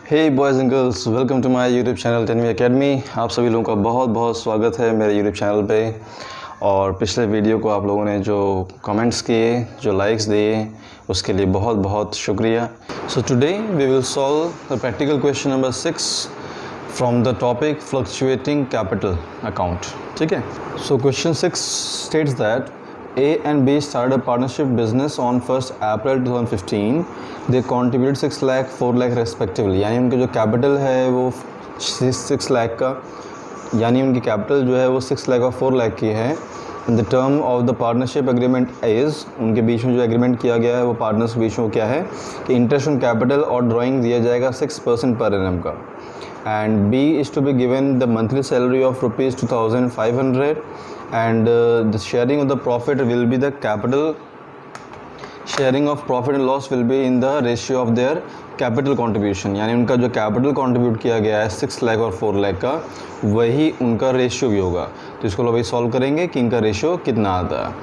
Hey boys and girls, welcome to my YouTube channel Tenvi academy. आप सभी लोगों का बहुत बहुत स्वागत है मेरे यूट्यूब चैनल पे। और पिछले वीडियो को आप लोगों ने जो कमेंट्स किए, जो लाइक्स दिए, उसके लिए बहुत बहुत शुक्रिया। So today we will solve the practical question number 6 from the topic fluctuating capital account. ठीक है। So question 6 states that A and B started a partnership business on 1st April 2015. They contributed 6 lakh, 4 lakh respectively. यानी उनके जो capital है वो 6 लाख का, यानी उनकी कैपिटल जो है वो 6 लाख और 4 लाख की है। The term of the partnership agreement is, उनके बीच में जो एग्रीमेंट किया गया है वो पार्टनर्स के बीच में क्या है कि इंटरेस्ट ऑन कैपिटल और ड्राइंग दिया जाएगा 6% पर एनम का। And B is to be given the monthly salary of rupees 2500 and the sharing of the profit will be the capital sharing of profit and loss will be in the ratio of their capital contribution। यानी उनका जो capital contribute किया गया है 6 लाख और 4 लाख का, वही उनका रेशियो भी होगा। तो इसको लोग सॉल्व करेंगे कि इनका रेशियो कितना आता है।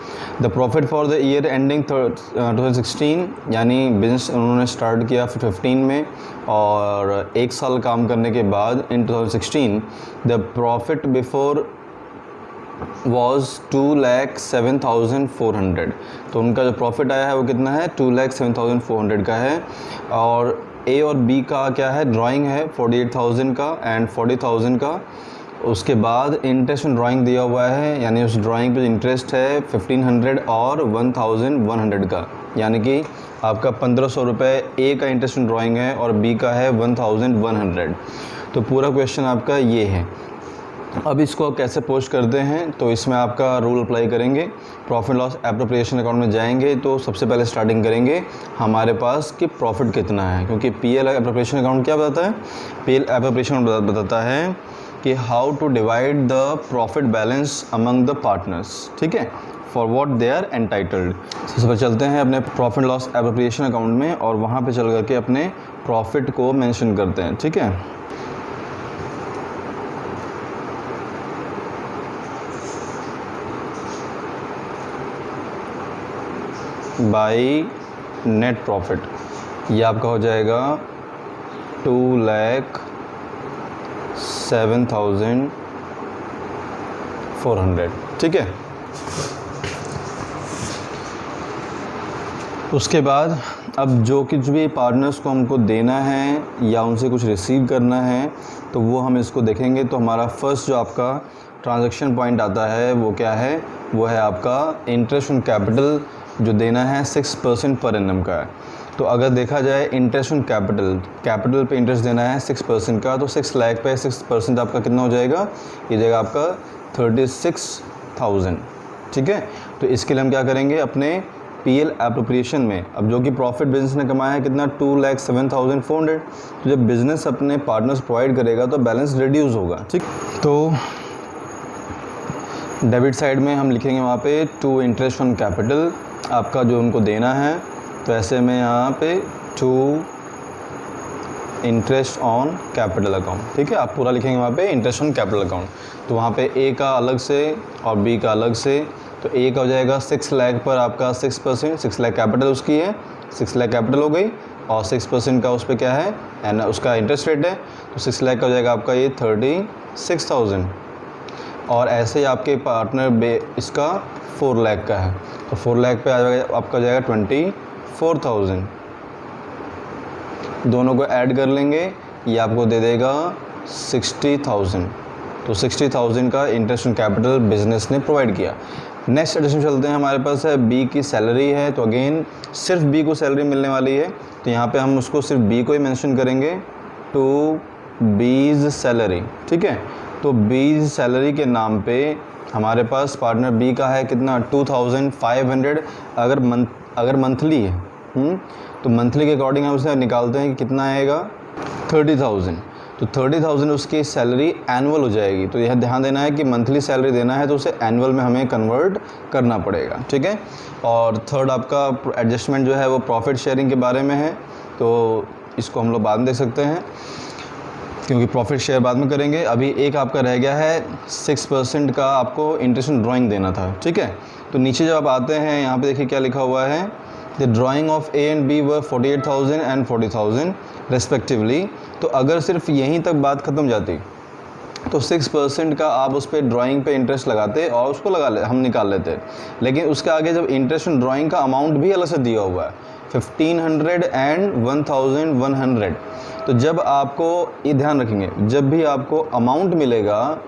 The profit for the year ending 2016, यानी बिजनेस उन्होंने स्टार्ट किया 15 में और 1 साल काम करने के बाद इन 2016 द प्रॉफिट बिफोर वॉज 2,07,400। तो उनका जो प्रॉफिट आया है वो कितना है 2,07,400 का है। और ए और बी का क्या है, ड्राइंग है 48,000 का एंड 40,000 का। उसके बाद इंटरेस्ट ड्राइंग दिया हुआ है, यानी उस ड्राइंग पे इंटरेस्ट है 1500 और 1100 का, यानी कि आपका 1500 रुपये ए का इंटरेस्ट ड्राइंग है और बी का है 1100। तो पूरा क्वेश्चन आपका ये है। अब इसको कैसे पोस्ट करते हैं, तो इसमें आपका रूल अप्लाई करेंगे। प्रॉफिट लॉस एप्रोप्रिएशन अकाउंट में जाएंगे तो सबसे पहले स्टार्टिंग करेंगे हमारे पास कि प्रॉफिट कितना है, क्योंकि पीएल एप्रोप्रिएशन अकाउंट क्या बताता है, पीएल एप्रोप्रिएशन बताता है कि how to divide the profit balance among the partners. ठीक है, for what they are entitled. सबसे पहले चलते हैं अपने प्रॉफिट लॉस एप्रोप्रिएशन अकाउंट में और वहाँ पर चल करके अपने प्रॉफिट को मैंशन करते हैं। ठीक है, बाई नेट प्रॉफिट, ये आपका हो जाएगा 2,07,400। ठीक है, उसके बाद अब जो कुछ भी पार्टनर्स को हमको देना है या उनसे कुछ रिसीव करना है तो वो हम इसको देखेंगे। तो हमारा फर्स्ट जो आपका ट्रांजैक्शन पॉइंट आता है वो क्या है, वो है आपका इंटरेस्ट ऑन कैपिटल जो देना है 6% पर एनम का है। तो अगर देखा जाए इंटरेस्ट ऑन कैपिटल पे इंटरेस्ट देना है 6% का, तो 6 लाख पे 6% आपका कितना हो जाएगा, ये जाएगा आपका 36,000। ठीक है, तो इसके लिए हम क्या करेंगे अपने पीएल एप्रोप्रिएशन में, अब जो कि प्रॉफिट बिजनेस ने कमाया है कितना 2,07,400, तो जब बिजनेस अपने पार्टनर्स प्रोवाइड करेगा तो बैलेंस रिड्यूस होगा। ठीक, तो डेबिट साइड में हम लिखेंगे वहाँ पे टू इंटरेस्ट ऑन कैपिटल आपका जो उनको देना है, तो ऐसे में यहाँ पे to interest on capital account. ठीक है, आप पूरा लिखेंगे वहाँ पे इंटरेस्ट ऑन कैपिटल अकाउंट। तो वहाँ पे ए का अलग से और बी का अलग से, तो ए का हो जाएगा 6 लाख पर आपका 6%, 6 लाख कैपिटल उसकी है, 6 लाख कैपिटल हो गई और 6% का उस पर क्या है एंड उसका इंटरेस्ट रेट है, तो 6 लाख का हो जाएगा आपका ये 36,000। और ऐसे ही आपके पार्टनर इसका 4 लाख का है, तो 4 लाख पे आ जाएगा आपका जाएगा 24,000। दोनों को ऐड कर लेंगे, ये आपको दे देगा 60,000। तो 60,000 का इंटरेस्ट ऑन कैपिटल बिजनेस ने प्रोवाइड किया। नेक्स्ट एडिशन चलते हैं, हमारे पास है बी की सैलरी है। तो अगेन सिर्फ बी को सैलरी मिलने वाली है, तो यहाँ पे हम उसको सिर्फ बी को ही मेंशन करेंगे, टू बीज सैलरी। ठीक है, तो बीज सैलरी के नाम पे हमारे पास पार्टनर बी का है कितना 2,500। अगर मंथली है तो मंथली के अकॉर्डिंग हम उसे निकालते हैं कि कितना आएगा 30,000। तो 30,000 उसकी सैलरी एनुअल हो जाएगी। तो यह ध्यान देना है कि मंथली सैलरी देना है तो उसे एनुअल में हमें कन्वर्ट करना पड़ेगा। ठीक है, और थर्ड आपका एडजस्टमेंट जो है वो प्रॉफिट शेयरिंग के बारे में है, तो इसको हम लोग बाद में देख सकते हैं क्योंकि प्रॉफिट शेयर बाद में करेंगे। अभी एक आपका रह गया है 6% का आपको इंटरेस्ट ड्राइंग देना था। ठीक है, तो नीचे जब आप आते हैं यहाँ पे देखिए क्या लिखा हुआ है the drawing of A and B were 48,000 and 40,000 respectively. तो अगर सिर्फ यहीं तक बात ख़त्म जाती तो 6% का आप उस पर ड्राइंग पे इंटरेस्ट लगाते और उसको हम निकाल लेते। लेकिन उसके आगे जब इंटरेस्ट ऑन ड्राइंग का अमाउंट भी अलग से दिया हुआ है 1500 एंड 1100, तो जब आपको ये ध्यान रखेंगे, जब भी आपको अमाउंट मिलेगा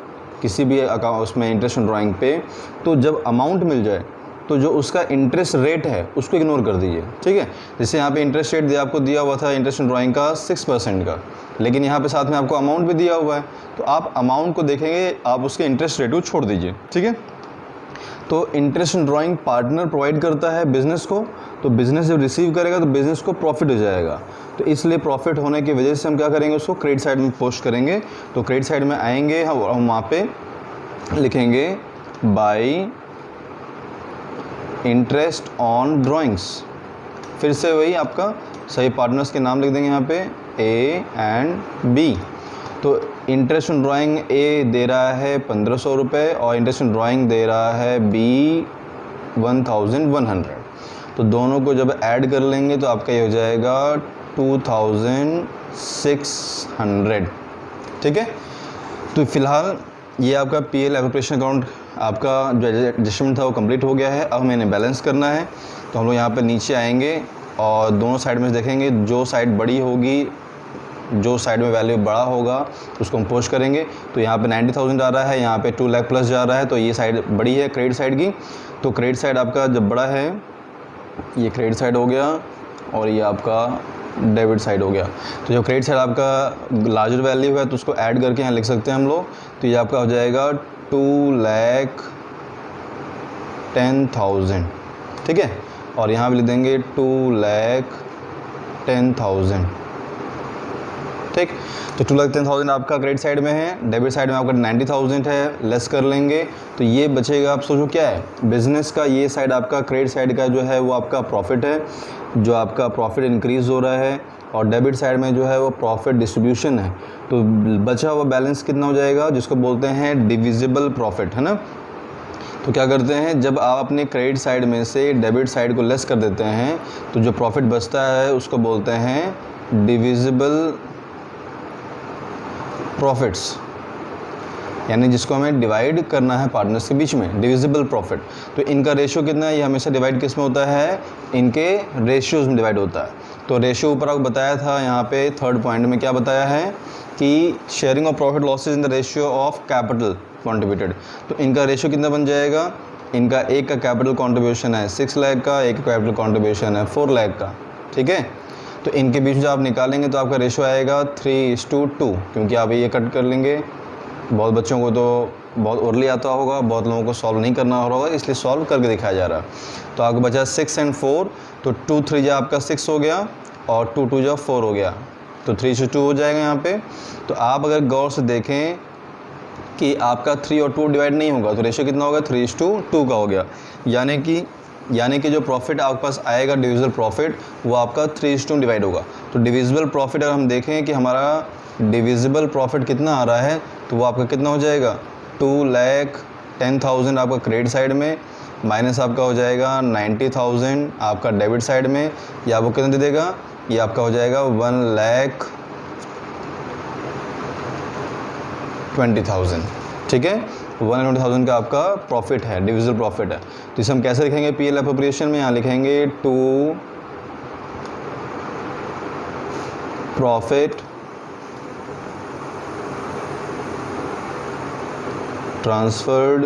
किसी भी अकाउंट उसमें इंटरेस्ट ऑन ड्राइंग पे, तो जब अमाउंट मिल जाए तो जो उसका इंटरेस्ट रेट है उसको इग्नोर कर दीजिए, ठीक है। जैसे यहाँ पे इंटरेस्ट रेट आपको दिया हुआ था इंटरेस्ट ऑन ड्राइंग का 6% का, लेकिन यहाँ पे साथ में आपको अमाउंट भी दिया हुआ है, तो आप अमाउंट को देखेंगे, आप उसके इंटरेस्ट रेट को छोड़ दीजिए, ठीक है। तो interest on drawing partner provide करता है बिज़नेस को, तो बिज़नेस जब रिसीव करेगा तो बिज़नेस को प्रॉफिट हो जाएगा। तो इसलिए प्रॉफिट होने की वजह से हम क्या करेंगे, उसको क्रेडिट साइड में पोस्ट करेंगे। तो क्रेडिट साइड में आएंगे हम वहाँ पे लिखेंगे बाई इंटरेस्ट ऑन ड्राइंग्स। फिर से वही आपका सही पार्टनर्स के नाम लिख देंगे यहाँ पे ए एंड बी। तो इंटरेस्ट ऑन ड्राइंग ए दे रहा है 1500 रुपये और इंटरेस्ट ऑन ड्राइंग दे रहा है बी 1100। तो दोनों को जब ऐड कर लेंगे तो आपका ये हो जाएगा 2600, ठीक है। तो फिलहाल ये आपका पीएल एप्रोप्रिएशन अकाउंट आपका जो एडजस्टमेंट था वो कंप्लीट हो गया है। अब हमें बैलेंस करना है, तो हम लोग यहाँ पे नीचे आएंगे और दोनों साइड में देखेंगे, जो साइड बड़ी होगी, जो साइड में वैल्यू बड़ा होगा उसको हम पोस्ट करेंगे। तो यहाँ पे 90,000 आ रहा है, यहाँ पे 2 लाख प्लस जा रहा है, तो ये साइड बड़ी है क्रेडिट साइड की। तो क्रेडिट साइड आपका जब बड़ा है, ये क्रेडिट साइड हो गया और ये आपका डेबिट साइड हो गया। तो जो क्रेडिट साइड आपका लार्जर वैल्यू है तो उसको ऐड करके यहाँ लिख सकते हैं हम लोग। तो ये आपका हो जाएगा 2,10,000, ठीक है। और यहाँ भी लिख देंगे 2,10,000, ठीक। तो 2,10,000 आपका क्रेडिट साइड में है, डेबिट साइड में आपका 90,000 है, लेस कर लेंगे तो ये बचेगा। आप सोचो क्या है बिज़नेस का, ये साइड आपका क्रेडिट साइड का जो है वो आपका प्रॉफिट है, जो आपका प्रॉफिट इंक्रीज़ हो रहा है, और डेबिट साइड में जो है वो प्रॉफिट डिस्ट्रीब्यूशन है। तो बचा हुआ बैलेंस कितना हो जाएगा, जिसको बोलते हैं डिविजिबल प्रॉफिट, है ना। तो क्या करते हैं, जब आप अपने क्रेडिट साइड में से डेबिट साइड को लेस कर देते हैं तो जो प्रॉफिट बचता है उसको बोलते हैं डिविजिबल प्रॉफिट्स, यानी जिसको हमें डिवाइड करना है पार्टनर्स के बीच में, डिविजिबल प्रॉफिट। तो इनका रेशियो कितना है, ये हमेशा डिवाइड किस में होता है, इनके रेशियोज़ में डिवाइड होता है। तो रेशियो ऊपर आपको बताया था, यहाँ पे थर्ड पॉइंट में क्या बताया है कि sharing of profit losses in the ratio of capital contributed. तो इनका रेशियो कितना बन जाएगा, इनका एक का कैपिटल कॉन्ट्रीब्यूशन है 6 लाख का, एक का कैपिटल कॉन्ट्रीब्यूशन है 4 लाख का, ठीक है। तो इनके बीच जो आप निकालेंगे तो आपका रेशियो आएगा 3:2, क्योंकि आप ये कट कर लेंगे। बहुत बच्चों को तो बहुत अर्ली आता होगा, बहुत लोगों को सॉल्व नहीं करना होगा, इसलिए सॉल्व करके दिखाया जा रहा है। तो आपको बचा 6 और 4, तो 2 3 जा आपका 6 हो गया और 2 2 जा 4 हो गया, तो 3:2 हो जाएगा यहाँ पे। तो आप अगर गौर से देखें कि आपका 3 और 2 डिवाइड नहीं होगा तो रेशियो कितना होगा, 3:2 का हो गया। यानी कि जो प्रॉफिट आपके पास आएगा डिविजिबल प्रॉफिट, वो आपका 3:2 डिवाइड होगा। तो डिविजिबल प्रॉफिट अगर हम देखें कि हमारा डिविजिबल प्रॉफिट कितना आ रहा है, तो वो आपका कितना हो जाएगा, 2,10,000 आपका क्रेडिट साइड में, माइनस आपका हो जाएगा 90,000 आपका डेबिट साइड में। या वो कितना दे देगा, ये आपका हो जाएगा 1,20,000, ठीक है। 1,20,000 का आपका प्रॉफिट है, डिविजिबल प्रॉफिट है। तो इसे हम कैसे लिखेंगे पीएल एप्रोप्रिएशन में, यहाँ लिखेंगे to profit transferred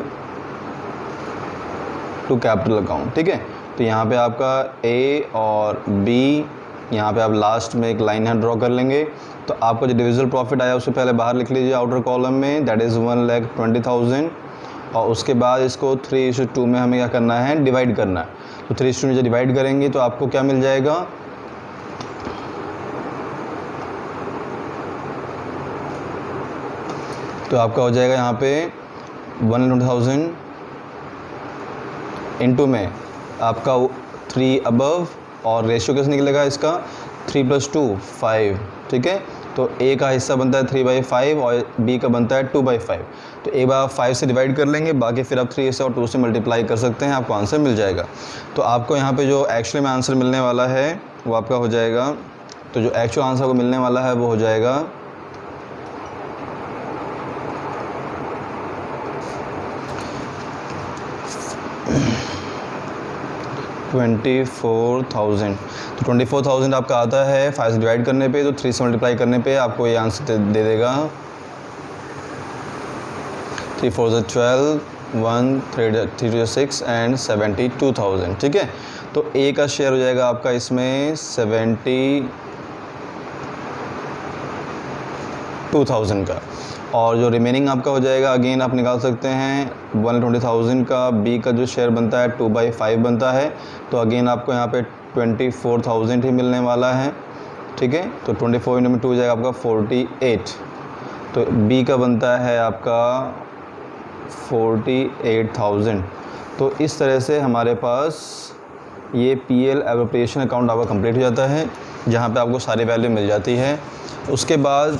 to capital account, ठीक है। तो यहाँ पे आपका ए और बी, यहाँ पे आप लास्ट में एक लाइन यहाँ ड्रॉ कर लेंगे। तो आपका जो डिविजिबल प्रॉफिट आया उससे पहले बाहर लिख लीजिए आउटर कॉलम में, दैट इज़ 1,20,000, और उसके बाद इसको 3:2 में हमें क्या करना है, डिवाइड करना है। तो 3:2 में जब डिवाइड करेंगे तो आपको क्या मिल जाएगा, तो आपका हो जाएगा यहाँ पे 1,20,000 इंटू में आपका 3 अबव, और रेशियो कैसे निकलेगा इसका, 3 + 2 5, ठीक है। तो ए का हिस्सा बनता है 3/5 और बी का बनता है 2/5। तो एक बार 5 से डिवाइड कर लेंगे, बाकी फिर आप 3 से और 2 से मल्टीप्लाई कर सकते हैं, आपको आंसर मिल जाएगा। तो आपको यहाँ पे जो एक्चुअली में आंसर मिलने वाला है वो आपका हो जाएगा, तो जो एक्चुअल आंसर को मिलने वाला है वो हो जाएगा 24,000। तो 24,000 आपका आता है 5 से डिवाइड करने पे, तो 3 से मल्टीप्लाई करने पे आपको ये आंसर दे देगा 3 4 12, 1 3 6 एंड 72,000। ठीक है, तो ए का शेयर हो जाएगा आपका इसमें 72,000 का, और जो रिमेनिंग आपका हो जाएगा अगेन आप निकाल सकते हैं 120,000 का। बी का जो शेयर बनता है 2/5 बनता है, तो अगेन आपको यहाँ पे 24,000 ही मिलने वाला है। ठीक है, तो 24 में 2 हो जाएगा आपका 48। तो बी का बनता है आपका 48,000। तो इस तरह से हमारे पास ये पीएल एप्रोप्रिएशन अकाउंट आपका कंप्लीट हो जाता है, जहाँ पे आपको सारी वैल्यू मिल जाती है। उसके बाद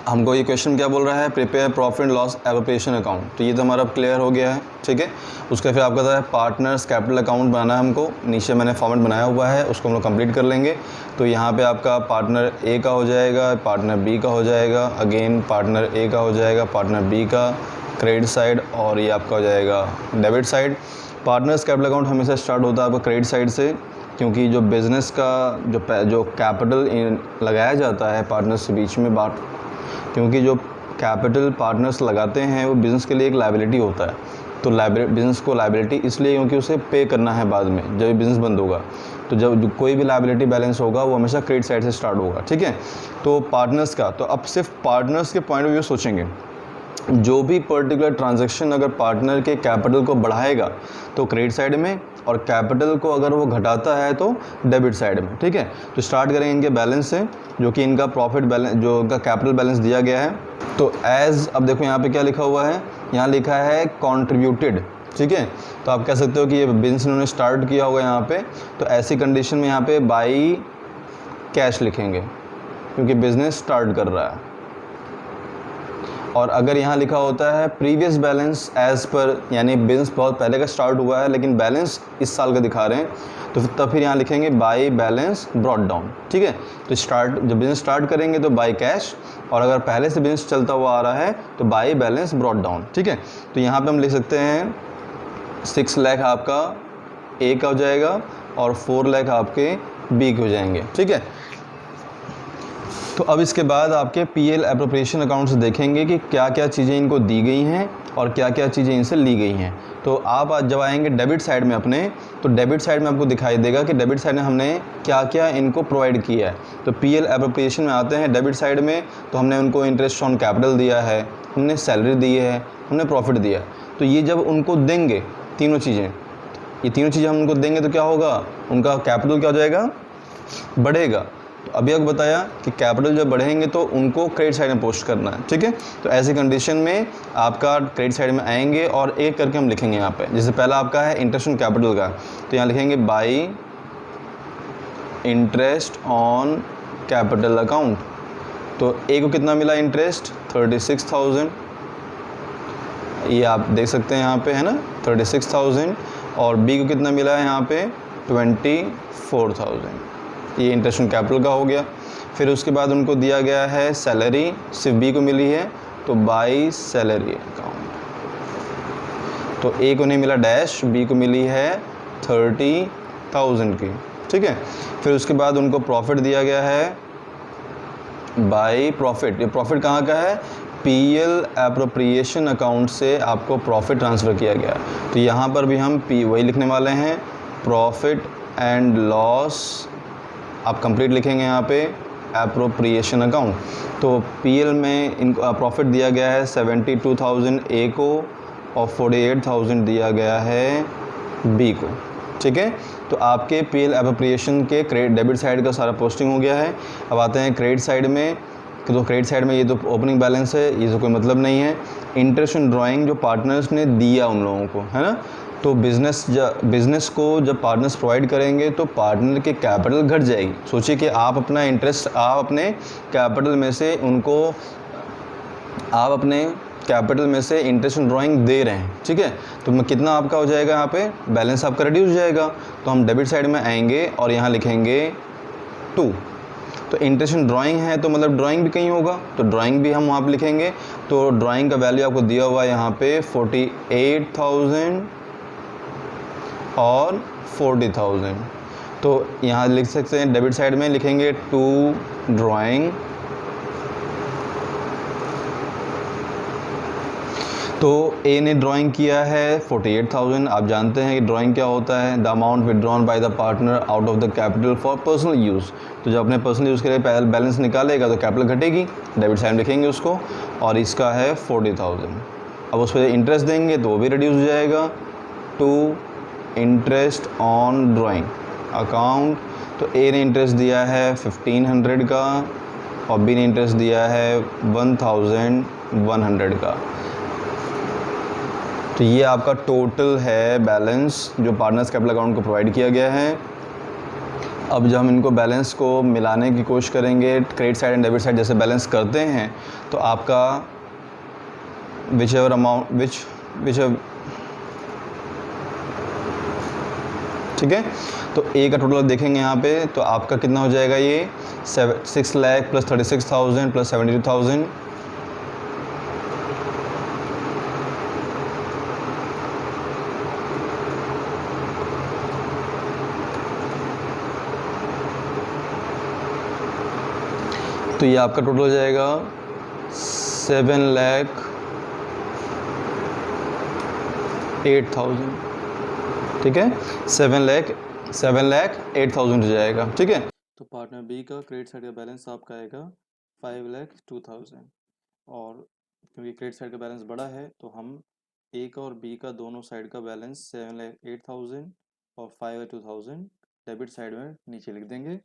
हमको ये क्वेश्चन क्या बोल रहा है, prepare profit and loss appropriation account. तो ये तो हमारा क्लियर हो गया है। ठीक है, उसका फिर आपका है पार्टनर्स कैपिटल अकाउंट बनाना है हमको, नीचे मैंने फॉर्मेट बनाया हुआ है, उसको हम लोग कंप्लीट कर लेंगे। तो यहाँ पे आपका पार्टनर ए का हो जाएगा, पार्टनर बी का हो जाएगा, अगेन पार्टनर ए का हो जाएगा, पार्टनर बी का क्रेडिट साइड, और ये आपका हो जाएगा debit side. Partners capital account हमेशा स्टार्ट होता है आपका क्रेडिट साइड से, क्योंकि जो बिज़नेस का जो कैपिटल लगाया जाता है पार्टनर्स के बीच में क्योंकि जो कैपिटल पार्टनर्स लगाते हैं वो बिज़नेस के लिए एक लायबिलिटी होता है। तो बिज़नेस को लायबिलिटी इसलिए क्योंकि उसे पे करना है बाद में जब बिज़नेस बंद होगा। तो जब कोई भी लायबिलिटी बैलेंस होगा वो हमेशा क्रेडिट साइड से स्टार्ट होगा। ठीक है, तो पार्टनर्स का, तो अब सिर्फ पार्टनर्स के पॉइंट ऑफ व्यू सोचेंगे, जो भी पर्टिकुलर ट्रांजैक्शन अगर पार्टनर के कैपिटल को बढ़ाएगा तो क्रेडिट साइड में, और कैपिटल को अगर वो घटाता है तो डेबिट साइड में। ठीक है, तो स्टार्ट करेंगे इनके बैलेंस से, जो कि इनका प्रॉफिट बैलेंस, जो इनका कैपिटल बैलेंस दिया गया है। तो अब देखो यहाँ पे क्या लिखा हुआ है, यहाँ लिखा है कंट्रीब्यूटेड। ठीक है, तो आप कह सकते हो कि ये बिजनेस इन्होंने स्टार्ट किया होगा यहाँ पे, तो ऐसी कंडीशन में यहाँ पे बाई कैश लिखेंगे क्योंकि बिजनेस स्टार्ट कर रहा है। और अगर यहाँ लिखा होता है प्रीवियस बैलेंस एज़ पर, यानी बिजनेस बहुत पहले का स्टार्ट हुआ है लेकिन बैलेंस इस साल का दिखा रहे हैं, तो तब फिर यहाँ लिखेंगे बाई बैलेंस ब्रॉट डाउन। ठीक है, तो जब बिजनेस स्टार्ट करेंगे तो बाई कैश, और अगर पहले से बिजनेस चलता हुआ आ रहा है तो बाई बैलेंस ब्रॉट डाउन। ठीक है, तो यहाँ पे हम लिख सकते हैं 6 लाख आपका ए का हो जाएगा और 4 लाख आपके बी के हो जाएंगे। ठीक है, तो अब इसके बाद आपके पीएल एप्रोप्रिएशन अकाउंट से देखेंगे कि क्या क्या चीज़ें इनको दी गई हैं और क्या क्या चीज़ें इनसे ली गई हैं। तो आप आज जब आएंगे डेबिट साइड में अपने, तो डेबिट साइड में आपको दिखाई देगा कि डेबिट साइड में हमने क्या क्या इनको प्रोवाइड किया है। तो पीएल एप्रोप्रिएशन में आते हैं डेबिट साइड में, तो हमने उनको इंटरेस्ट ऑन कैपिटल दिया है, हमने सैलरी दी है, हमने प्रॉफिट दिया है। तो ये जब उनको देंगे तीनों चीज़ें, ये तीनों चीज़ें हम उनको देंगे तो क्या होगा, उनका कैपिटल क्या हो जाएगा, बढ़ेगा। तो अभी आपको बताया कि कैपिटल जब बढ़ेंगे तो उनको क्रेडिट साइड में पोस्ट करना है। ठीक है, तो ऐसी कंडीशन में आपका क्रेडिट साइड में आएंगे और एक करके हम लिखेंगे यहाँ पे। जैसे पहला आपका है इंटरेस्ट ऑन कैपिटल का, तो यहाँ लिखेंगे by interest on capital account. तो ए को कितना मिला इंटरेस्ट, 36,000, ये आप देख सकते हैं यहाँ पे है ना 36,000, और बी को कितना मिला है यहाँ पे 24,000, ये इंटरेस्ट ऑन कैपिटल का हो गया। फिर उसके बाद उनको दिया गया है सैलरी, सिर्फ बी को मिली है, तो बाई सैलरी अकाउंट। तो ए को नहीं मिला डैश, बी को मिली है 30,000 की। ठीक है, फिर उसके बाद उनको प्रॉफिट दिया गया है बाई प्रॉफिट। ये प्रॉफिट कहाँ का है, पीएल एप्रोप्रिएशन अकाउंट से आपको प्रॉफिट ट्रांसफ़र किया गया। तो यहाँ पर भी हम वही लिखने वाले हैं, प्रॉफिट एंड लॉस आप कंप्लीट लिखेंगे यहाँ पे एप्रोप्रिएशन अकाउंट। तो पीएल में इनको प्रॉफिट दिया गया है 72,000 ए को और 48,000 दिया गया है बी को। ठीक है, तो आपके पीएल एप्रोप्रिएशन के क्रेडिट डेबिट साइड का सारा पोस्टिंग हो गया है। अब आते हैं क्रेडिट साइड में, तो क्रेडिट साइड में ये तो ओपनिंग बैलेंस है, ये तो कोई मतलब नहीं है। इंटरेस्ट ऑन ड्राइंग जो पार्टनर्स ने दिया उन लोगों को, है ना, तो बिज़नेस को जब पार्टनर्स प्रोवाइड करेंगे तो पार्टनर के कैपिटल घट जाएगी। सोचिए कि आप अपना इंटरेस्ट आप अपने कैपिटल में से इंटरेस्ट ड्राइंग दे रहे हैं, ठीक है। तो कितना आपका हो जाएगा, यहाँ पे बैलेंस आपका रिड्यूस हो जाएगा। तो हम डेबिट साइड में आएंगे और यहाँ लिखेंगे 2। तो इंटरेस्ट ड्राइंग है तो मतलब ड्राइंग भी कहीं होगा, तो ड्राइंग भी हम वहाँ पे लिखेंगे। तो ड्राइंग का वैल्यू आपको दिया हुआ है यहाँ पे 48,000 और 40,000। तो यहाँ लिख सकते हैं, डेबिट साइड में लिखेंगे 2 ड्राइंग। तो ए ने ड्राइंग किया है 48,000। आप जानते हैं कि ड्राइंग क्या होता है, the amount withdrawn by the partner out of the capital for personal use. तो जब अपने पर्सनल यूज़ के लिए बैलेंस निकालेगा तो कैपिटल घटेगी, डेबिट साइड लिखेंगे उसको, और इसका है 40,000। अब उस पर इंटरेस्ट देंगे तो वो भी रिड्यूस हो जाएगा to interest on drawing account. तो ए ने इंटरेस्ट दिया है 1500 का और बी ने इंटरेस्ट दिया है 1100 का। तो ये आपका टोटल है बैलेंस जो पार्टनर्स कैपिटल अकाउंट को प्रोवाइड किया गया है। अब जब हम इनको बैलेंस को मिलाने की कोशिश करेंगे, credit side and debit side जैसे बैलेंस करते हैं, तो आपका विचएवर अमाउंट ठीक है। तो ए का टोटल देखेंगे यहाँ पे, तो आपका कितना हो जाएगा, ये 6 लाख प्लस 36,000 प्लस 72,000। तो ये आपका टोटल हो जाएगा 7,08,000, ठीक है। 7,08,000 हो जाएगा, ठीक है। तो पार्टनर बी का क्रेडिट साइड का बैलेंस आपका आएगा 5,02,000, और क्योंकि क्रेडिट साइड का बैलेंस बड़ा है तो हम ए का और बी का दोनों साइड का बैलेंस 7,08,000 और 5,02,000 डेबिट साइड में नीचे लिख देंगे।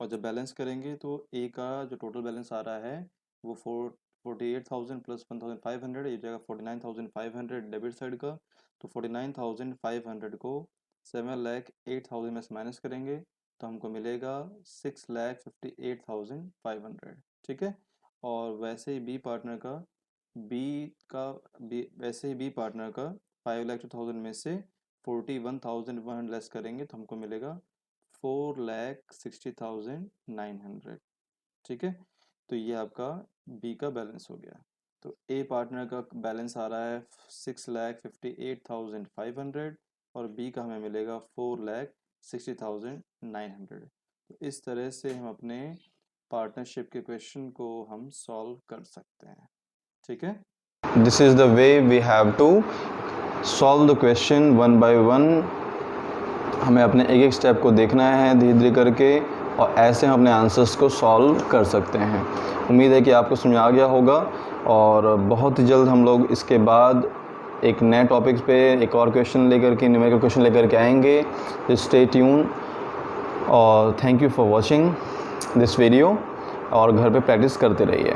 और जब बैलेंस करेंगे तो ए का जो टोटल बैलेंस आ रहा है वो 48,000 प्लस 1,500, ये जाएगा 49,500 डेबिट साइड का। तो 49,500 को 7,08,000 में से माइनस करेंगे तो हमको मिलेगा 6,58,500, ठीक है। और वैसे ही बी पार्टनर का 5,02,000 में से 41,100 लेस करेंगे तो हमको मिलेगा 4,60,900, ठीक है। तो ये आपका बी का बैलेंस हो गया। तो ए पार्टनर का बैलेंस आ रहा है 6,58,500 और बी का हमें मिलेगा 4,60,900। तो इस तरह से हम अपने पार्टनरशिप के क्वेश्चन को हम सॉल्व कर सकते हैं, ठीक है। This is the way we have to solve the question one by one. हमें अपने एक एक स्टेप को देखना है धीरे धीरे करके, और ऐसे हम अपने आंसर्स को सॉल्व कर सकते हैं। उम्मीद है कि आपको समझ आ गया होगा, और बहुत ही जल्द हम लोग इसके बाद एक नए टॉपिक्स पे एक और क्वेश्चन लेकर के, न्यूमेरिकल क्वेश्चन लेकर के आएंगे। स्टे ट्यून, और thank you for watching this video, और घर पे प्रैक्टिस करते रहिए।